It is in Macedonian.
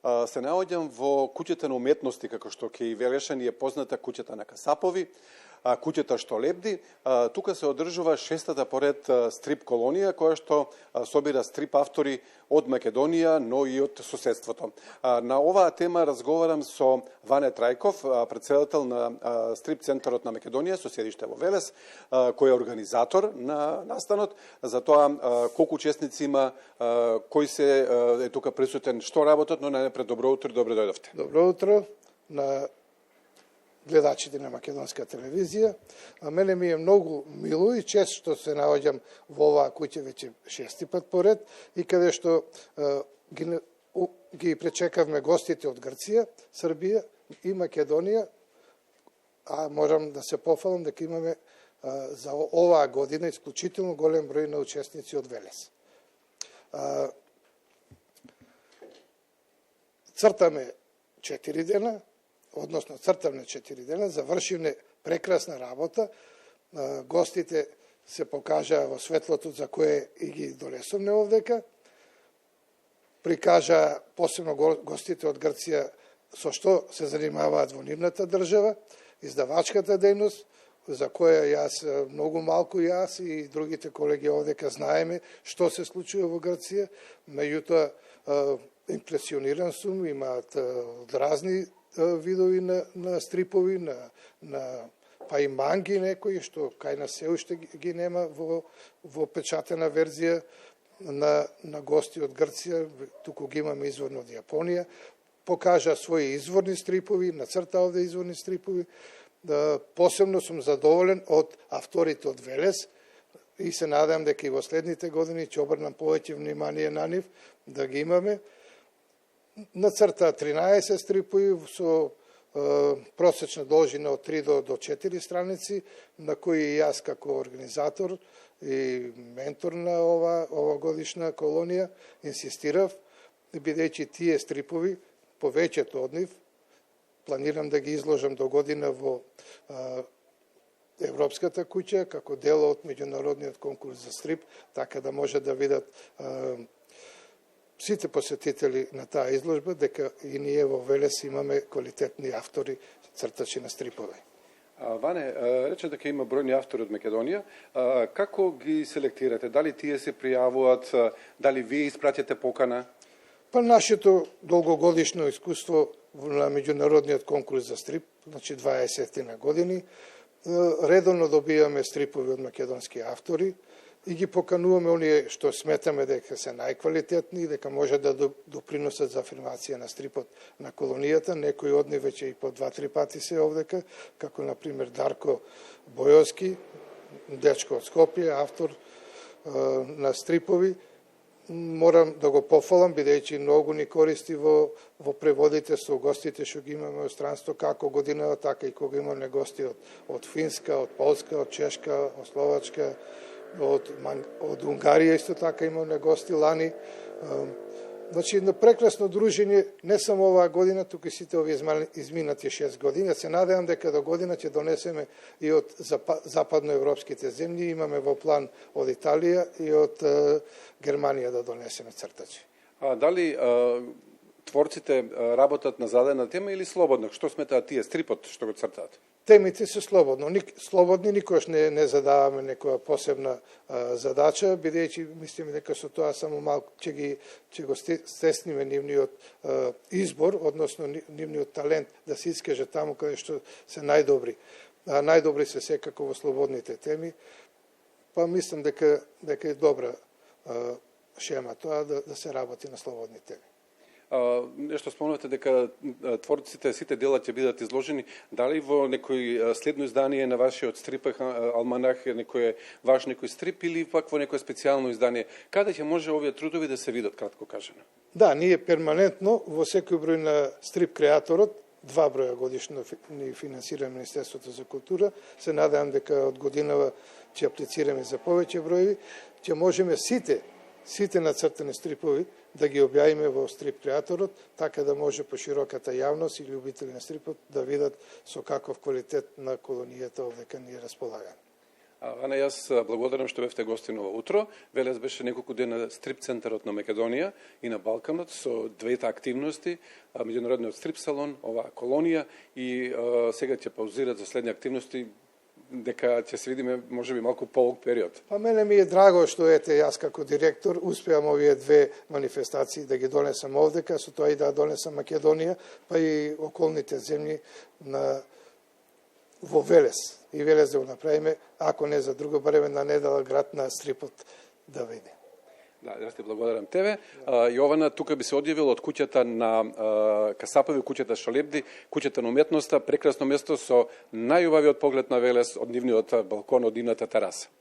се наоѓам во куќата на уметности, како што кај Велешани е позната куќата на Касапови, куќата што лебди. Тука се одржува шестата поред стрип колонија, која што собира стрип автори од Македонија, но и од соседството. На оваа тема разговарам со Ване Трајков, председател на стрип центарот на Македонија, со седиште во Велес, кој е организатор на настанот, за тоа колку учесници има, кој се е тука присутен, што работат, но најнапред добро утро, добро дојдовте. Добро утро на гледачите на македонска телевизија. А мене ми е многу мило и чест што се наоѓам во оваа куќа веќе шести пат поред и каде што ги пречекавме гостите од Грција, Србија и Македонија, а морам да се пофалам дека имаме за оваа година исклучително голем број на учесници од Велес. Цртаме 4 дена, односно цртавме 4 дена, завршивме прекрасна работа. Гостите се покажаа во светлото за кое и ги донесовме овдека. Прикажа посебно гостите од Грција со што се занимаваат во нивната држава, издавачката дејност, за која јас многу малку јас и другите колеги овдека знаеме што се случува во Грција. Меѓутоа импресиониран сум, имаат разни видови на стрипови, па и манги некои, што кај нас се уште ги нема во печатена верзија на гости од Грција, туку ги имаме изворно од Јапонија. Покажа своји изворни стрипови, нацрта овде изворни стрипови. Посебно сум задоволен од авторите од Велес и се надам дека и во следните години ќе обрнам повеќе внимание на нив, да ги имаме. Нацрта 13 стрипови со просечна должина од 3 до 4 страници, на кои јас како организатор и ментор на ова годишна колонија инсистирав, бидејќи тие стрипови, повеќето од нив, планирам да ги изложам до година во Европската куќа, како дел од меѓународниот конкурс за стрип, така да може да видат сите посетители на таа изложба, дека и ние во Велес имаме квалитетни автори, цртачи на стрипови. Ване, рече дека има бројни автори од Македонија. Како ги селектирате? Дали тие се пријавуваат? Дали вие испратите покана? Па нашето долгогодишно искуство на меѓународниот конкурс за стрип, значи 20 на години, редовно добиваме стрипови од македонски автори и ги покануваме оние што сметаме дека се најквалитетни и дека може да доприносат за афирмација на стрипот на колонијата. Некои од нив веќе и по 2-3 пати се овдека, како на пример Дарко Бојовски, дечко од Скопје, автор на стрипови. Морам да го пофалам, бидејќи многу ни користи во преводите со гостите што ги имаме од странство, како годинава, така и кога имаме гости од Финска, од Полска, од Чешка, од Словачка, од Унгарија исто така имаме гости лани. Значи, на прекрасно дружење, не само оваа година, туку и сите овие изминати 6 години. Се надевам дека до година ќе донесеме и од западноевропските земји, имаме во план од Италија и од Германија да донесеме цртачи. Дали творците работат на зададена тема или слободно? Што сметаат тие стрипот што го цртаат? Темите се слободни, никош не задаваме некоја посебна задача, бидејќи мислиме дека со тоа само малку ќе го стесниме нивниот избор, односно нивниот талент да се искаже таму каде што се најдобри. Најдобри се секако во слободните теми, па мислам дека е добра шема тоа да се работи на слободни теми. Нешто спомнавте дека творците, сите дела ќе бидат изложени. Дали во некој следно издание на вашиот стрип алманах некој стрип или пак во некој специјално издание? Каде ќе може овие трудови да се видат, кратко кажано? Да, ние перманентно во секој број на стрип креаторот, 2 броја годишно ни финансира Министерството за култура. Се надевам дека од годинава ќе аплицираме за повеќе броеви, ќе можеме сите нацртани стрипови да ги објавиме во стрип креаторот, така да може пошироката јавност и љубители на стрипот да видат со каков квалитет на колонијата овдека ние располагаме. Ана, јас благодарам што бевте гостин ова утро. Велес беше неколку дена стрип центарот на Македонија и на Балканот со двете активности, меѓународниот стрип салон, оваа колонија и сега ќе паузират за следни активности дека ќе се видиме можеби малку поолг период. Па мене ми е драго што ете јас како директор успеам овие две манифестации да ги донесам овдека, со тоа и да донесам Македонија, па и околните земји во Велес. И Велес да го направиме, ако не за друго, барем на недела град на стрипот да види. Да, јас ти благодарам тебе. Јована, тука би се одјавила од куќата на Касапови, куќата Шолебди, куќата на уметноста, прекрасно место со најубавиот поглед на Велес од нивниот балкон, од нивната тераса.